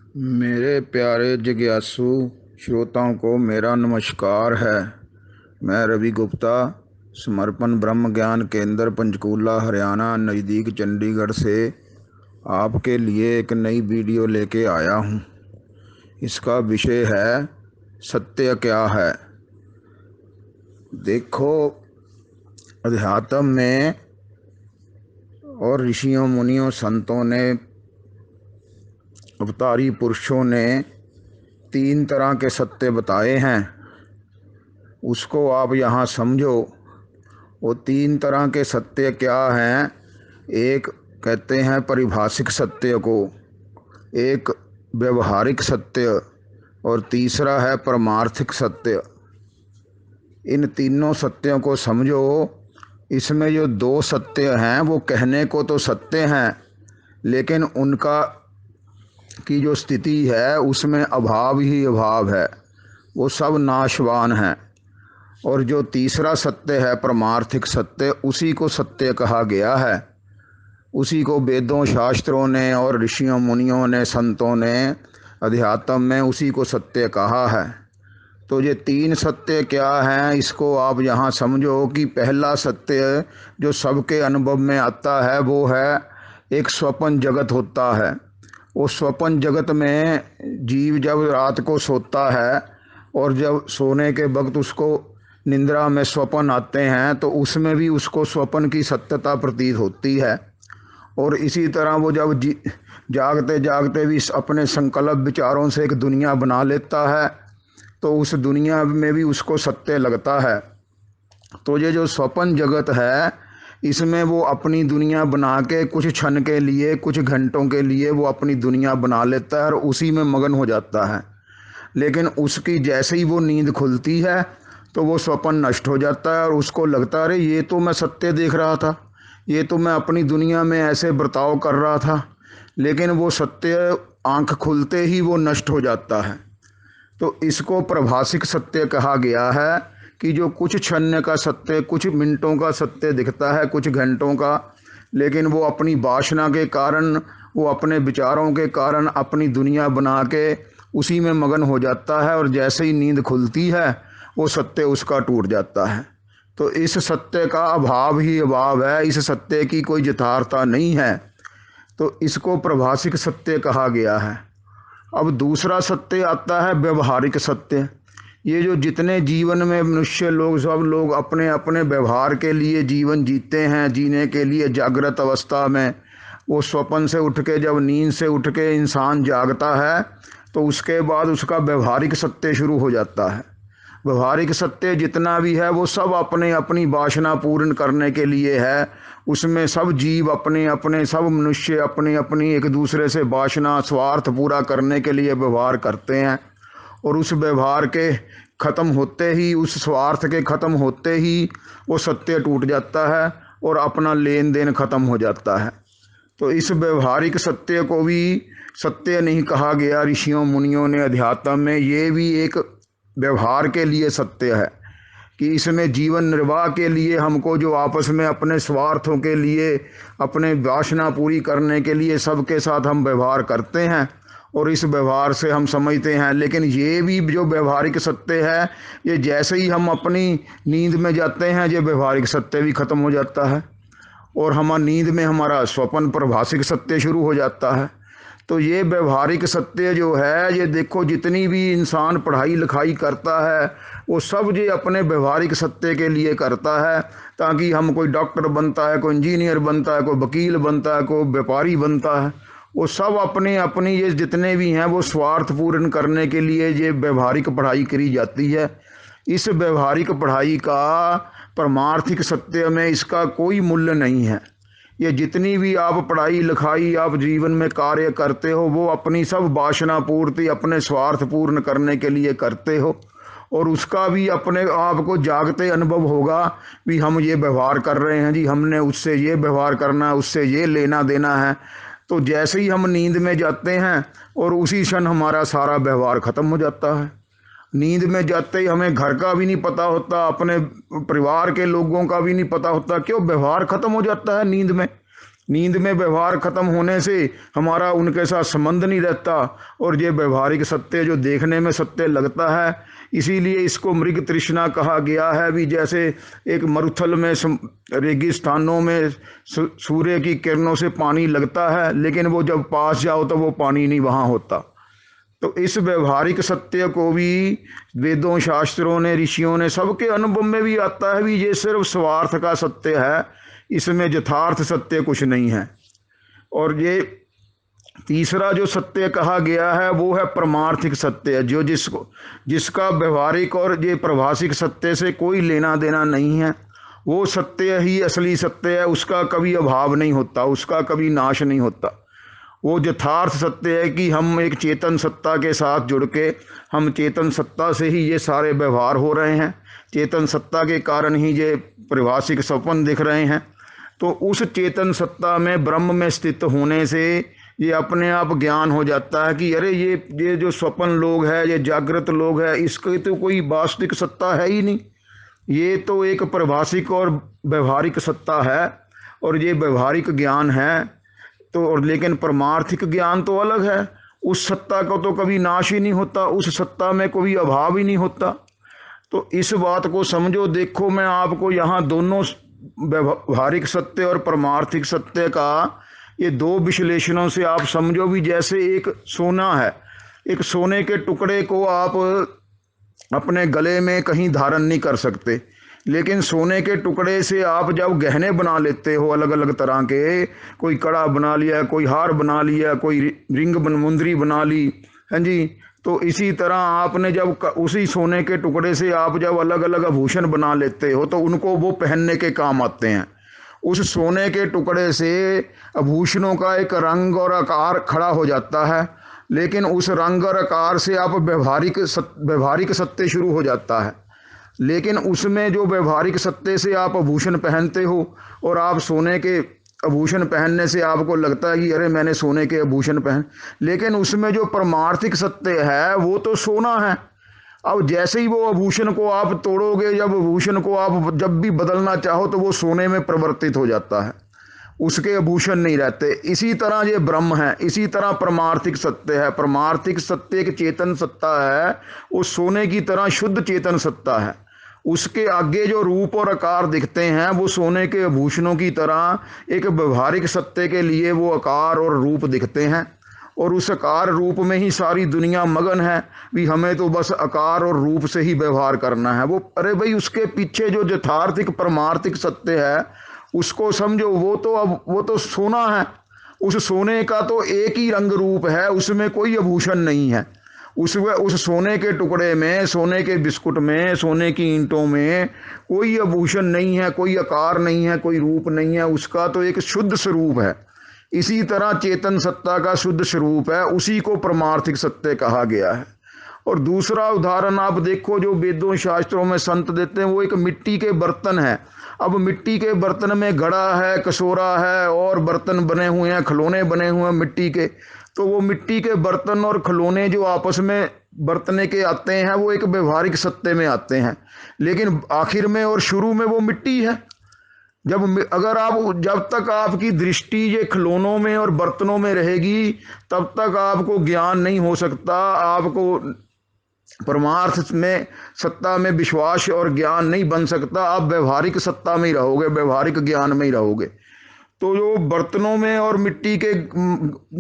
मेरे प्यारे जिज्ञासु श्रोताओं को मेरा नमस्कार है। मैं रवि गुप्ता समर्पण ब्रह्म ज्ञान केंद्र पंचकूला हरियाणा नज़दीक चंडीगढ़ से आपके लिए एक नई वीडियो लेके आया हूँ। इसका विषय है सत्य क्या है। देखो, अध्यात्म में और ऋषियों मुनियों संतों ने अवतारी पुरुषों ने 3 तरह के सत्य बताए हैं। उसको आप यहाँ समझो। वो 3 तरह के सत्य क्या हैं? एक कहते हैं पारिभाषिक सत्य को, एक व्यवहारिक सत्य और तीसरा है परमार्थिक सत्य। इन तीनों सत्यों को समझो। इसमें जो 2 सत्य हैं वो कहने को तो सत्य हैं, लेकिन उनका की जो स्थिति है उसमें अभाव ही अभाव है, वो सब नाशवान हैं। और जो तीसरा सत्य है परमार्थिक सत्य, उसी को सत्य कहा गया है। उसी को वेदों शास्त्रों ने और ऋषियों मुनियों ने संतों ने अध्यात्म में उसी को सत्य कहा है। तो ये 3 सत्य क्या हैं, इसको आप यहाँ समझो कि पहला सत्य जो सबके अनुभव में आता है वो है एक स्वप्न जगत होता है। वो स्वप्न जगत में जीव जब रात को सोता है और जब सोने के वक्त उसको निंद्रा में स्वप्न आते हैं तो उसमें भी उसको स्वप्न की सत्यता प्रतीत होती है। और इसी तरह वो जब जागते जागते भी अपने संकल्प विचारों से एक दुनिया बना लेता है तो उस दुनिया में भी उसको सत्य लगता है। तो ये जो स्वप्न जगत है, इसमें वो अपनी दुनिया बना के कुछ क्षण के लिए, कुछ घंटों के लिए वो अपनी दुनिया बना लेता है और उसी में मगन हो जाता है। लेकिन उसकी जैसे ही वो नींद खुलती है तो वो स्वप्न नष्ट हो जाता है और उसको लगता है अरे ये तो मैं सत्य देख रहा था, ये तो मैं अपनी दुनिया में ऐसे बर्ताव कर रहा था। लेकिन वो सत्य आंख खुलते ही वो नष्ट हो जाता है। तो इसको प्रभाषिक सत्य कहा गया है कि जो कुछ क्षण का सत्य, कुछ मिनटों का सत्य दिखता है, कुछ घंटों का, लेकिन वो अपनी वासना के कारण, वो अपने विचारों के कारण अपनी दुनिया बना के उसी में मगन हो जाता है और जैसे ही नींद खुलती है वो सत्य उसका टूट जाता है। तो इस सत्य का अभाव ही अभाव है, इस सत्य की कोई यथार्थता नहीं है। तो इसको प्रभाषिक सत्य कहा गया है। अब दूसरा सत्य आता है व्यवहारिक सत्य। ये जो जितने जीवन में मनुष्य लोग, सब लोग अपने अपने व्यवहार के लिए जीवन जीते हैं, जीने के लिए जागृत अवस्था में वो स्वप्न से उठ के, जब नींद से उठ के इंसान जागता है तो उसके बाद उसका व्यवहारिक सत्य शुरू हो जाता है। व्यवहारिक सत्य जितना भी है वो सब अपने अपनी वासना पूर्ण करने के लिए है। उसमें सब जीव अपने अपने, सब मनुष्य अपनी अपनी एक दूसरे से वासना स्वार्थ पूरा करने के लिए व्यवहार करते हैं। और उस व्यवहार के ख़त्म होते ही, उस स्वार्थ के ख़त्म होते ही वो सत्य टूट जाता है और अपना लेन देन ख़त्म हो जाता है। तो इस व्यवहारिक सत्य को भी सत्य नहीं कहा गया ऋषियों मुनियों ने अध्यात्म में। ये भी एक व्यवहार के लिए सत्य है कि इसमें जीवन निर्वाह के लिए हमको जो आपस में अपने स्वार्थों के लिए, अपने वासना पूरी करने के लिए सबके साथ हम व्यवहार करते हैं और इस व्यवहार से हम समझते हैं। लेकिन ये भी जो व्यवहारिक सत्य है, ये जैसे ही हम अपनी नींद में जाते हैं ये व्यवहारिक सत्य भी खत्म हो जाता है और हमारी नींद में हमारा स्वप्न प्रभाषिक सत्य शुरू हो जाता है। तो ये व्यवहारिक सत्य जो है, ये देखो जितनी भी इंसान पढ़ाई लिखाई करता है वो सब ये अपने व्यवहारिक सत्य के लिए करता है, ताकि हम कोई डॉक्टर बनता है, कोई इंजीनियर बनता है, कोई वकील बनता है, कोई व्यापारी बनता है, वो सब अपने अपनी ये जितने भी हैं वो स्वार्थ पूर्ण करने के लिए ये व्यवहारिक पढ़ाई करी जाती है। इस व्यवहारिक पढ़ाई का परमार्थिक सत्य में इसका कोई मूल्य नहीं है। ये जितनी भी आप पढ़ाई लिखाई आप जीवन में कार्य करते हो वो अपनी सब वासना पूर्ति, अपने स्वार्थ पूर्ण करने के लिए करते हो और उसका भी अपने आप को जागते अनुभव होगा भी हम ये व्यवहार कर रहे हैं जी, हमने उससे ये व्यवहार करना है, उससे ये लेना देना है। तो जैसे ही हम नींद में जाते हैं और उसी क्षण हमारा सारा व्यवहार खत्म हो जाता है। नींद में जाते ही हमें घर का भी नहीं पता होता, अपने परिवार के लोगों का भी नहीं पता होता। क्यों? व्यवहार खत्म हो जाता है नींद में। नींद में व्यवहार खत्म होने से हमारा उनके साथ संबंध नहीं रहता, और ये व्यवहारिक सत्य जो देखने में सत्य लगता है, इसीलिए इसको मृग तृष्णा कहा गया है। भी जैसे एक मरुथल में रेगिस्तानों में सूर्य की किरणों से पानी लगता है, लेकिन वो जब पास जाओ तो वो पानी नहीं वहाँ होता। तो इस व्यवहारिक सत्य को भी वेदों शास्त्रों ने, ऋषियों ने, सबके अनुभव में भी आता है भी ये सिर्फ स्वार्थ का सत्य है, इसमें यथार्थ सत्य कुछ नहीं है। और ये तीसरा जो सत्य कहा गया है वो है परमार्थिक सत्य, जो जिसका व्यवहारिक और ये प्रभाषिक सत्य से कोई लेना देना नहीं है। वो सत्य ही असली सत्य है, उसका कभी अभाव नहीं होता, उसका कभी नाश नहीं होता। वो यथार्थ सत्य है कि हम एक चेतन सत्ता के साथ जुड़ के, हम चेतन सत्ता से ही ये सारे व्यवहार हो रहे हैं, चेतन सत्ता के कारण ही ये परिभाषिक स्वप्न दिख रहे हैं। तो उस चेतन सत्ता में, ब्रह्म में स्थित होने से ये अपने आप ज्ञान हो जाता है कि अरे ये जो स्वप्न लोग है, ये जागृत लोग है, इसकी तो कोई वास्तविक सत्ता है ही नहीं, ये तो एक परिभाषिक और व्यवहारिक सत्ता है, और ये व्यवहारिक ज्ञान है। तो और लेकिन परमार्थिक ज्ञान तो अलग है, उस सत्ता को तो कभी नाश ही नहीं होता, उस सत्ता में कोई अभाव ही नहीं होता। तो इस बात को समझो। देखो, मैं आपको यहाँ दोनों व्यवहारिक सत्य और परमार्थिक सत्य का ये दो विश्लेषणों से आप समझो भी जैसे एक सोना है, एक सोने के टुकड़े को आप अपने गले में कहीं धारण नहीं कर सकते, लेकिन सोने के टुकड़े से आप जब गहने बना लेते हो अलग अलग तरह के, कोई कड़ा बना लिया, कोई हार बना लिया, कोई रिंग मुंदरी बना ली, हाँ जी, तो इसी तरह आपने जब उसी सोने के टुकड़े से आप जब अलग अलग आभूषण बना लेते हो तो उनको वो पहनने के काम आते हैं। उस सोने के टुकड़े से आभूषणों का एक रंग और आकार खड़ा हो जाता है, लेकिन उस रंग और आकार से आप व्यवहारिक सत्य शुरू हो जाता है। लेकिन उसमें जो व्यवहारिक सत्य से आप आभूषण पहनते हो, और आप सोने के आभूषण पहनने से आपको लगता है कि अरे मैंने सोने के आभूषण पहन, लेकिन उसमें जो परमार्थिक सत्य है वो तो सोना है। अब जैसे ही वो आभूषण को आप तोड़ोगे, जब आभूषण को आप जब भी बदलना चाहो तो वो सोने में परिवर्तित हो जाता है, उसके आभूषण नहीं रहते। इसी तरह ये ब्रह्म है, इसी तरह परमार्थिक सत्य है। परमार्थिक सत्य एक चेतन सत्ता है, वो सोने की तरह शुद्ध चेतन सत्ता है। उसके आगे जो रूप और आकार दिखते हैं वो सोने के आभूषणों की तरह एक व्यवहारिक सत्य के लिए वो आकार और रूप दिखते हैं, और उस आकार रूप में ही सारी दुनिया मगन है भी हमें तो बस आकार और रूप से ही व्यवहार करना है। वो अरे भाई, उसके पीछे जो यथार्थिक परमार्थिक सत्य है उसको समझो। वो तो सोना है, उस सोने का तो एक ही रंग रूप है, उसमें कोई आभूषण नहीं है। उस सोने के टुकड़े में, सोने के बिस्कुट में, सोने की ईंटों में कोई आभूषण नहीं है, कोई आकार नहीं है, कोई रूप नहीं है, उसका तो एक शुद्ध स्वरूप है। इसी तरह चेतन सत्ता का शुद्ध स्वरूप है, उसी को परमार्थिक सत्य कहा गया है। और दूसरा उदाहरण आप देखो जो वेदों शास्त्रों में संत देते हैं, वो एक मिट्टी के बर्तन है। अब मिट्टी के बर्तन में घड़ा है, कटोरा है, और बर्तन बने हुए हैं, खिलौने बने हुए हैं मिट्टी के। तो वो मिट्टी के बर्तन और खिलौने जो आपस में बरतने के आते हैं वो एक व्यवहारिक सत्य में आते हैं, लेकिन आखिर में और शुरू में वो मिट्टी है। जब तक आपकी दृष्टि ये खिलौनों में और बर्तनों में रहेगी, तब तक आपको ज्ञान नहीं हो सकता, आपको परमार्थ में सत्ता में विश्वास और ज्ञान नहीं बन सकता। आप व्यवहारिक सत्ता में ही रहोगे, व्यवहारिक ज्ञान में ही रहोगे। तो जो बर्तनों में और मिट्टी के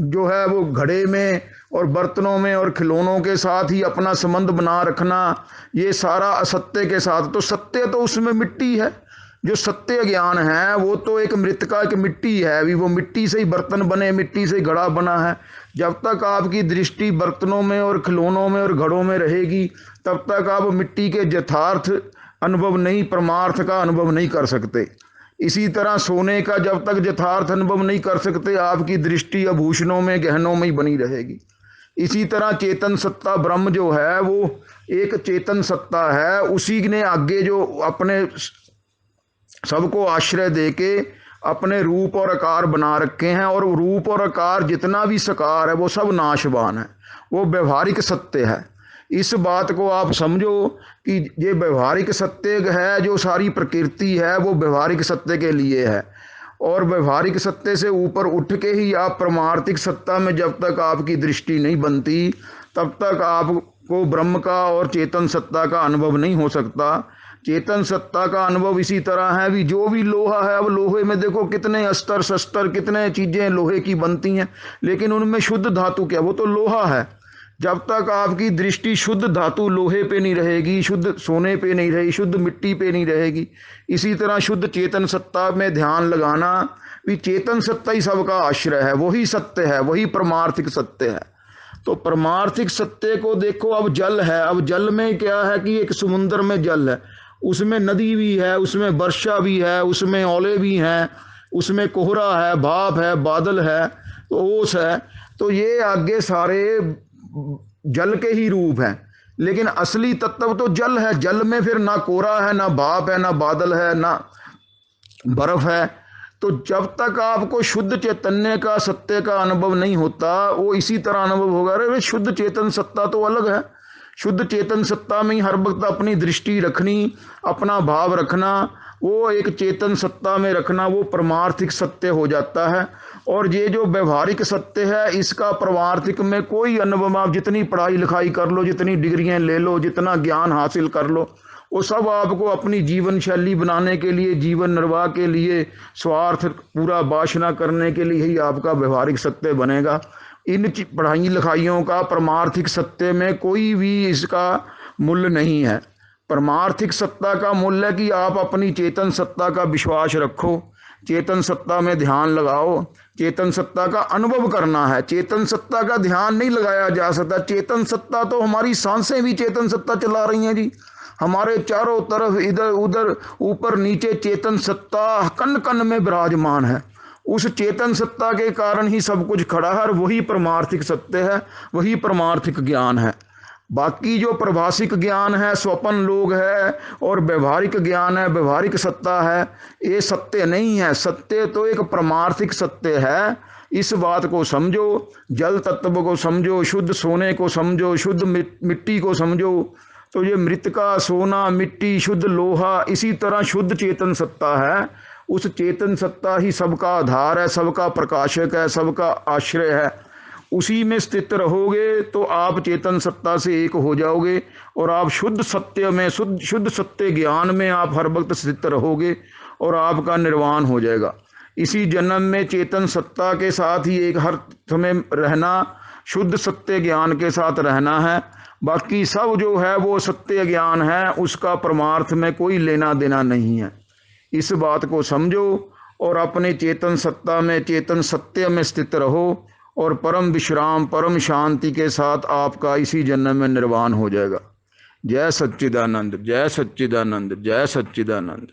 जो है वो घड़े में और बर्तनों में और खिलौनों के साथ ही अपना संबंध बना रखना, ये सारा असत्य के साथ। तो सत्य तो उसमें मिट्टी है, जो सत्य ज्ञान है वो तो एक मृतिका, एक मिट्टी है, अभी वो मिट्टी से ही बर्तन बने, मिट्टी से घड़ा बना है। जब तक आपकी दृष्टि बर्तनों में और खिलौनों में और घड़ों में रहेगी, तब तक आप मिट्टी के यथार्थ अनुभव नहीं, परमार्थ का अनुभव नहीं कर सकते। इसी तरह सोने का जब तक यथार्थ अनुभव नहीं कर सकते, आपकी दृष्टि आभूषणों में, गहनों में ही बनी रहेगी। इसी तरह चेतन सत्ता ब्रह्म जो है वो एक चेतन सत्ता है, उसी ने आगे जो अपने सबको आश्रय देके अपने रूप और आकार बना रखे हैं, और रूप और आकार जितना भी साकार है वो सब नाशवान है, वो व्यवहारिक सत्य है। इस बात को आप समझो कि ये व्यवहारिक सत्य है, जो सारी प्रकृति है वो व्यवहारिक सत्य के लिए है। और व्यवहारिक सत्य से ऊपर उठ के ही आप परमार्थिक सत्ता में जब तक आपकी दृष्टि नहीं बनती तब तक आपको ब्रह्म का और चेतन सत्ता का अनुभव नहीं हो सकता। चेतन सत्ता का अनुभव इसी तरह है भी, जो भी लोहा है, अब लोहे में देखो कितने अस्तर शस्त्र कितने चीजें लोहे की बनती हैं, लेकिन उनमें शुद्ध धातु क्या, वो तो लोहा है। जब तक आपकी दृष्टि शुद्ध धातु लोहे पे नहीं रहेगी, शुद्ध सोने पे नहीं रहेगी, शुद्ध मिट्टी पे नहीं रहेगी, इसी तरह शुद्ध चेतन सत्ता में ध्यान लगाना भी, चेतन सत्ता ही सबका आश्रय है, वही सत्य है, वही परमार्थिक सत्य है। तो परमार्थिक सत्य को देखो, अब जल है, अब जल में क्या है कि एक समुद्र में जल है, उसमें नदी भी है, उसमें वर्षा भी है, उसमें ओले भी हैं, उसमें कोहरा है, भाप है, बादल है, तो ओस है, तो ये आगे सारे जल के ही रूप हैं। लेकिन असली तत्व तो जल है, जल में फिर ना कोहरा है, ना भाप है, ना बादल है, ना बर्फ है। तो जब तक आपको शुद्ध चैतन्य का सत्य का अनुभव नहीं होता, वो इसी तरह अनुभव होगा, अरे शुद्ध चेतन सत्ता तो अलग है। शुद्ध चेतन सत्ता में ही हर वक्त अपनी दृष्टि रखनी, अपना भाव रखना, वो एक चेतन सत्ता में रखना, वो परमार्थिक सत्य हो जाता है। और ये जो व्यवहारिक सत्य है, इसका परमार्थिक में कोई अनुभव, आप जितनी पढ़ाई लिखाई कर लो, जितनी डिग्रियां ले लो, जितना ज्ञान हासिल कर लो, वो सब आपको अपनी जीवन शैली बनाने के लिए, जीवन निर्वाह के लिए, स्वार्थ पूरा वासना करने के लिए ही आपका व्यवहारिक सत्य बनेगा। इन पढ़ाई लिखाइयों का परमार्थिक सत्य में कोई भी इसका मूल्य नहीं है। परमार्थिक सत्ता का मूल्य है कि आप अपनी चेतन सत्ता का विश्वास रखो, चेतन सत्ता में ध्यान लगाओ, चेतन सत्ता का अनुभव करना है। चेतन सत्ता का ध्यान नहीं लगाया जा सकता। चेतन सत्ता तो हमारी सांसें भी चेतन सत्ता चला रही हैं जी, हमारे चारों तरफ इधर उधर ऊपर नीचे चेतन सत्ता कण कण में विराजमान है। उस चेतन सत्ता के कारण ही सब कुछ खड़ा है, और वही परमार्थिक सत्य है, वही परमार्थिक ज्ञान है। बाकी जो प्रभासिक ज्ञान है, स्वप्न लोग है, और व्यवहारिक ज्ञान है, व्यवहारिक सत्ता है, ये सत्य नहीं है। सत्य तो एक परमार्थिक सत्य है। इस बात को समझो, जल तत्व को समझो, शुद्ध सोने को समझो, शुद्ध मिट्टी को समझो। तो ये मृतिका, सोना, मिट्टी, शुद्ध लोहा, इसी तरह शुद्ध चेतन सत्ता है। उस चेतन सत्ता ही सबका आधार है, सबका प्रकाशक है, सबका आश्रय है। उसी में स्थित रहोगे तो आप चेतन सत्ता से एक हो जाओगे, और आप शुद्ध सत्य में, शुद्ध सत्य ज्ञान में आप हर वक्त स्थित रहोगे, और आपका निर्वाण हो जाएगा। इसी जन्म में चेतन सत्ता के साथ ही एक हर समय रहना, शुद्ध सत्य ज्ञान के साथ रहना है। बाकी सब जो है वो सत्य ज्ञान है, उसका परमार्थ में कोई लेना देना नहीं है। इस बात को समझो और अपने चेतन सत्ता में, चेतन सत्य में स्थित रहो, और परम विश्राम, परम शांति के साथ आपका इसी जन्म में निर्वाण हो जाएगा। जय सच्चिदानंद, जय सच्चिदानंद, जय सच्चिदानंद।